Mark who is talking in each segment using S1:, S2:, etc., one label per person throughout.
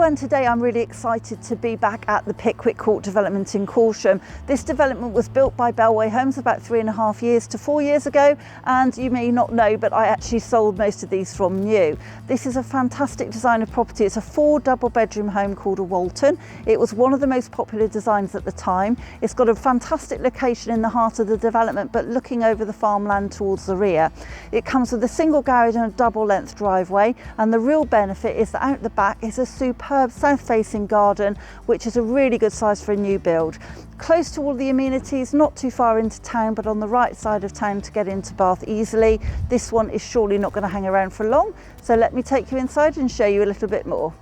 S1: and today I'm really excited to be back at the Pickwick Court development in Corsham. This development was built by Bellway Homes about 3.5 years to 4 years ago, and you may not know, but I actually sold most of these from new. This is a fantastic design of property. It's a 4 double bedroom home called a Walton. It was one of the most popular designs at the time. It's got a fantastic location in the heart of the development, but looking over the farmland towards the rear. It comes with a single garage and a double length driveway, and the real benefit is that out the back is a superb south-facing garden, which is a really good size for a new build. Close to all the amenities, not too far into town, but on the right side of town to get into Bath easily. This one is surely not going to hang around for long, so let me take you inside and show you a little bit more.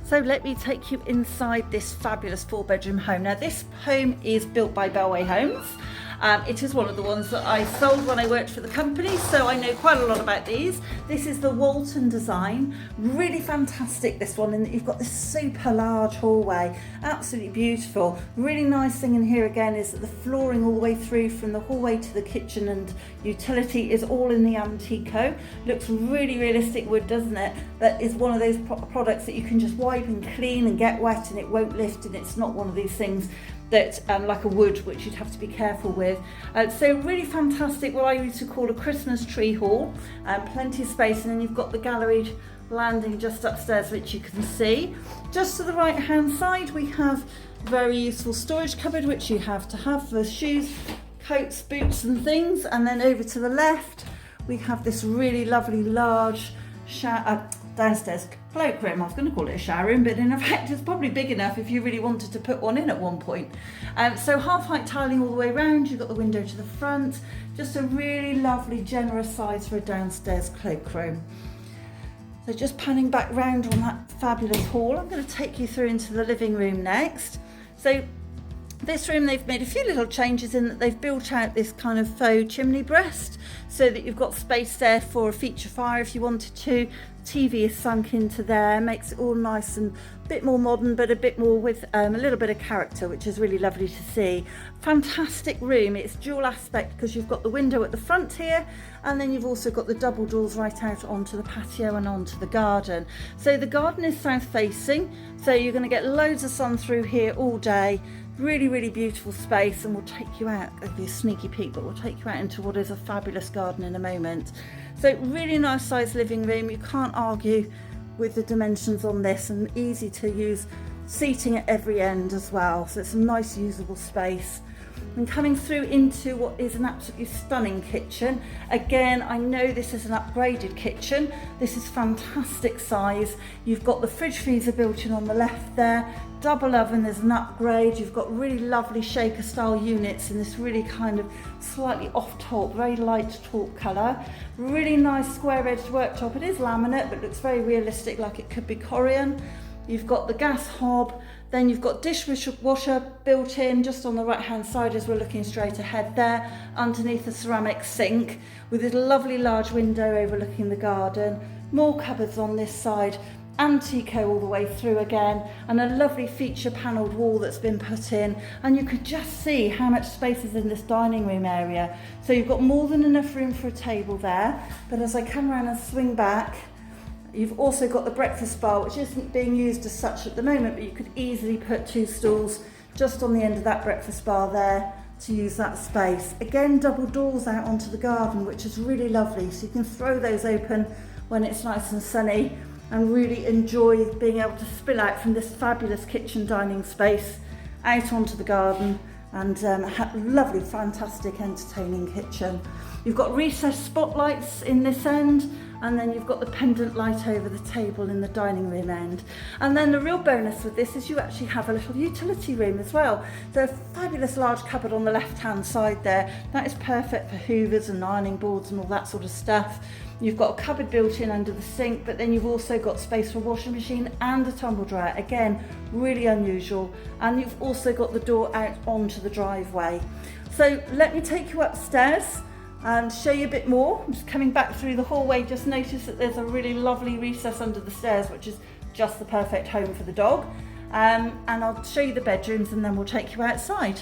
S1: So let me take you inside this fabulous 4-bedroom home. Now this home is built by Bellway Homes. It is one of the ones that I sold when I worked for the company, so I know quite a lot about these. This is the Walton design, really fantastic this one, in that you've got this super large hallway, absolutely beautiful. Really nice thing in here again is that the flooring all the way through from the hallway to the kitchen and utility is all in the Antico. Looks really realistic wood, doesn't it? That is one of those products that you can just wipe and clean and get wet and it won't lift, and it's not one of these things that like a wood, which you'd have to be careful with. So really fantastic, what I used to call a Christmas tree hall. Plenty of space, and then you've got the galleried landing just upstairs, which you can see. Just to the right hand side we have a very useful storage cupboard, which you have to have for shoes, coats, boots and things. And then over to the left we have this really lovely large downstairs cloakroom. I was going to call it a shower room, but in fact it's probably big enough if you really wanted to put one in at one point. So half height tiling all the way around, you've got the window to the front, just a really lovely generous size for a downstairs cloakroom. So just panning back round on that fabulous hall, I'm going to take you through into the living room next. So this room, they've made a few little changes in that they've built out this kind of faux chimney breast so that you've got space there for a feature fire if you wanted to. TV is sunk into there, makes it all nice and a bit more modern, but a bit more with a little bit of character, which is really lovely to see. Fantastic room. It's dual aspect because you've got the window at the front here, and then you've also got the double doors right out onto the patio and onto the garden. So the garden is south facing, so you're going to get loads of sun through here all day. Really beautiful space, and we'll take you out, it'll be a sneaky peek, but we'll take you out into what is a fabulous garden in a moment. So really nice sized living room, you can't argue with the dimensions on this, and easy to use seating at every end as well, so it's a nice usable space. And coming through into what is an absolutely stunning kitchen. Again, I know this is an upgraded kitchen. This is fantastic size. You've got the fridge freezer built in on the left there. Double oven, there's an upgrade. You've got really lovely shaker style units in this really kind of slightly off taupe, very light taupe colour. Really nice square edged worktop. It is laminate, but looks very realistic, like it could be Corian. You've got the gas hob, then you've got dishwasher built in just on the right hand side as we're looking straight ahead there, underneath a ceramic sink with this lovely large window overlooking the garden. More cupboards on this side, Antico all the way through again, and a lovely feature panelled wall that's been put in, and you could just see how much space is in this dining room area. So you've got more than enough room for a table there, but as I come around and swing back, you've also got the breakfast bar, which isn't being used as such at the moment, but you could easily put 2 stools just on the end of that breakfast bar there to use that space. Again, double doors out onto the garden, which is really lovely, so you can throw those open when it's nice and sunny and really enjoy being able to spill out from this fabulous kitchen dining space out onto the garden, and lovely, fantastic, entertaining kitchen. You've got recessed spotlights in this end, and then you've got the pendant light over the table in the dining room end. And then the real bonus with this is you actually have a little utility room as well. So a fabulous large cupboard on the left hand side there. That is perfect for hoovers and ironing boards and all that sort of stuff. You've got a cupboard built in under the sink, but then you've also got space for a washing machine and a tumble dryer. Again, really unusual. And you've also got the door out onto the driveway. So let me take you upstairs and show you a bit more. I'm just coming back through the hallway, just notice that there's a really lovely recess under the stairs, which is just the perfect home for the dog. And I'll show you the bedrooms and then we'll take you outside.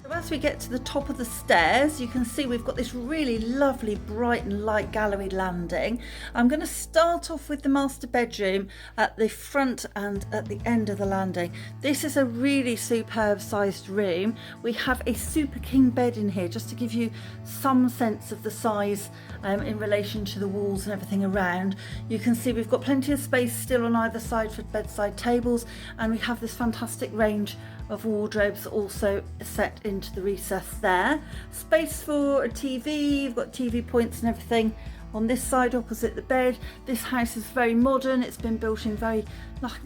S1: So As we get to the top of the stairs, you can see we've got this really lovely bright and light gallery landing. I'm going to start off with the master bedroom at the front and at the end of the landing. This is a really superb sized room. We have a super king bed in here, just to give you some sense of the size in relation to the walls and everything around. You can see we've got plenty of space still on either side for bedside tables, and we have this fantastic range of wardrobes also set into the recess there. Space for a TV, you've got TV points and everything on this side opposite the bed. This house is very modern. It's been built in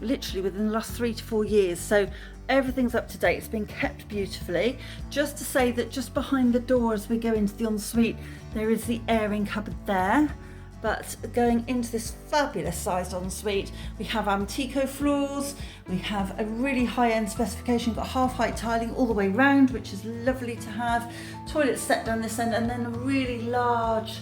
S1: literally within the last 3 to 4 years, so everything's up to date. It's been kept beautifully. Just to say that just behind the door as we go into the ensuite, there is the airing cupboard there. But going into this fabulous sized ensuite, we have Antico floors, we have a really high-end specification, got half-height tiling all the way round, which is lovely to have. Toilets set down this end, and then a really large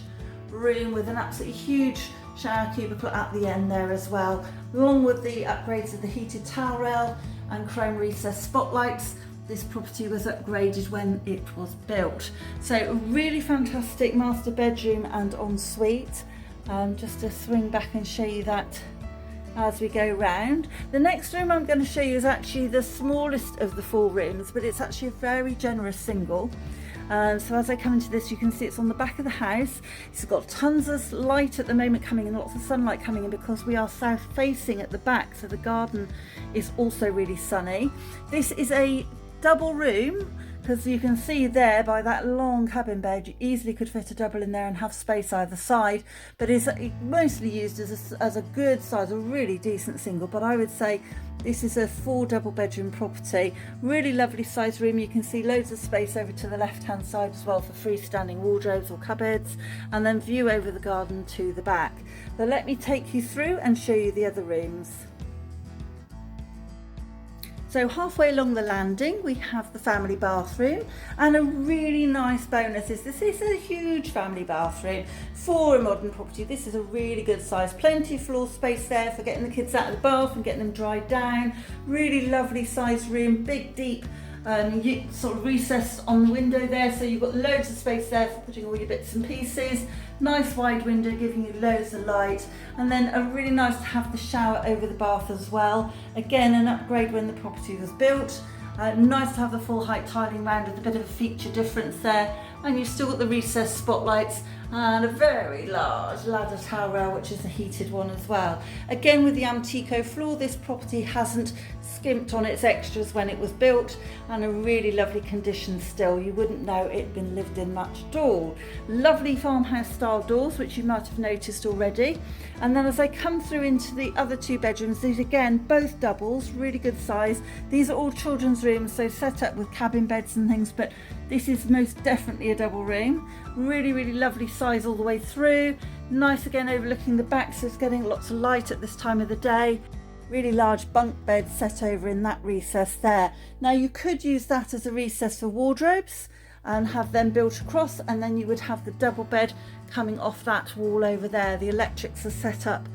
S1: room with an absolutely huge shower cubicle at the end there as well, along with the upgrades of the heated towel rail and chrome recessed spotlights. This property was upgraded when it was built. So a really fantastic master bedroom and ensuite. Just to swing back and show you that as we go round. The next room I'm going to show you is actually the smallest of the 4 rooms, but it's actually a very generous single. So as I come into this, you can see it's on the back of the house. It's got tons of light at the moment coming in, lots of sunlight coming in, because we are south facing at the back, so the garden is also really sunny. This is a double room, because you can see there by that long cabin bed, you easily could fit a double in there and have space either side, but it's mostly used as a good size, a really decent single. But I would say this is a 4 double bedroom property. Really lovely size room. You can see loads of space over to the left hand side as well for freestanding wardrobes or cupboards, and then view over the garden to the back. So let me take you through and show you the other rooms. So halfway along the landing, we have the family bathroom, and a really nice bonus is this is a huge family bathroom for a modern property. This is a really good size, plenty of floor space there for getting the kids out of the bath and getting them dried down. Really lovely sized room, big, deep, sort of recess on the window there, so you've got loads of space there for putting all your bits and pieces. Nice wide window giving you loads of light, and then a really nice to have the shower over the bath as well. Again, an upgrade when the property was built. Nice to have the full height tiling round with a bit of a feature difference there, and you've still got the recessed spotlights and a very large ladder towel rail, which is a heated one as well. Again, with the Antico floor, this property hasn't skimped on its extras when it was built, and a really lovely condition still. You wouldn't know it'd been lived in much at all. Lovely farmhouse style doors, which you might have noticed already. And then as I come through into the other 2 bedrooms, these again both doubles, really good size. These are all children's rooms, so set up with cabin beds and things, but this is most definitely a double room. Really, really lovely size all the way through. Nice again overlooking the back, so it's getting lots of light at this time of the day. Really large bunk bed set over in that recess there. Now you could use that as a recess for wardrobes and have them built across, and then you would have the double bed coming off that wall over there. The electrics are set up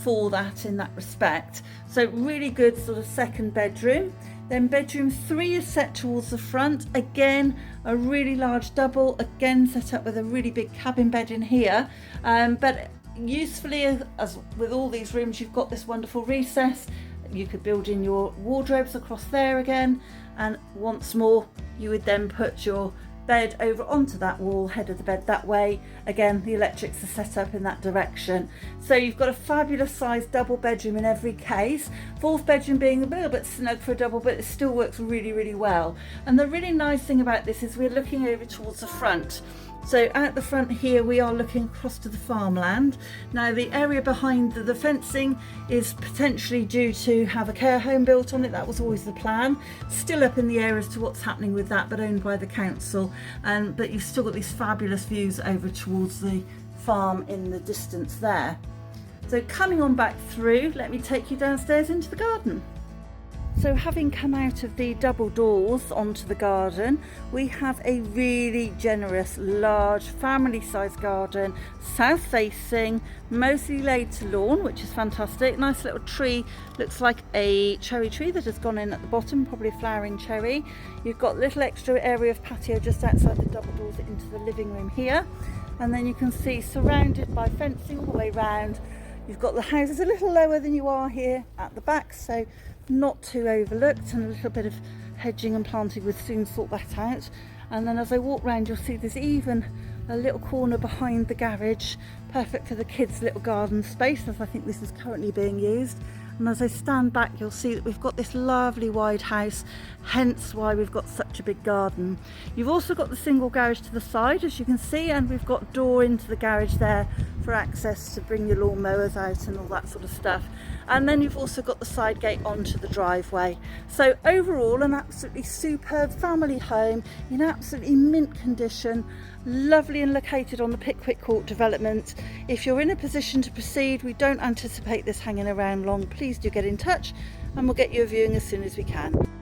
S1: for that in that respect. So really good sort of second bedroom. Then bedroom 3 is set towards the front. Again, a really large double, again set up with a really big cabin bed in here. But usefully, as with all these rooms, you've got this wonderful recess. You could build in your wardrobes across there again, and once more you would then put your bed over onto that wall, head of the bed that way. Again, the electrics are set up in that direction. So you've got a fabulous sized double bedroom in every case. 4th bedroom being a little bit snug for a double, but it still works really, really well. And the really nice thing about this is we're looking over towards the front. So at the front here, we are looking across to the farmland. Now the area behind the fencing is potentially due to have a care home built on it. That was always the plan. Still up in the air as to what's happening with that, but owned by the council. But you've still got these fabulous views over towards the farm in the distance there. So coming on back through, let me take you downstairs into the garden. So having come out of the double doors onto the garden, we have a really generous, large, family-sized garden, south facing, mostly laid to lawn, which is fantastic. Nice little tree, looks like a cherry tree that has gone in at the bottom, probably a flowering cherry. You've got little extra area of patio just outside the double doors into the living room here. And then you can see, surrounded by fencing all the way round, you've got the houses a little lower than you are here at the back, so not too overlooked, and a little bit of hedging and planting would soon sort that out. And then as I walk round, you'll see there's even a little corner behind the garage, perfect for the kids' little garden space, as I think this is currently being used. And as I stand back, you'll see that we've got this lovely wide house, hence why we've got such a big garden. You've also got the single garage to the side, as you can see, and we've got a door into the garage there for access to bring your lawnmowers out and all that sort of stuff. And then you've also got the side gate onto the driveway. So overall, an absolutely superb family home in absolutely mint condition, lovely and located on the Pickwick Court development. If you're in a position to proceed, we don't anticipate this hanging around long, please do get in touch and we'll get you a viewing as soon as we can.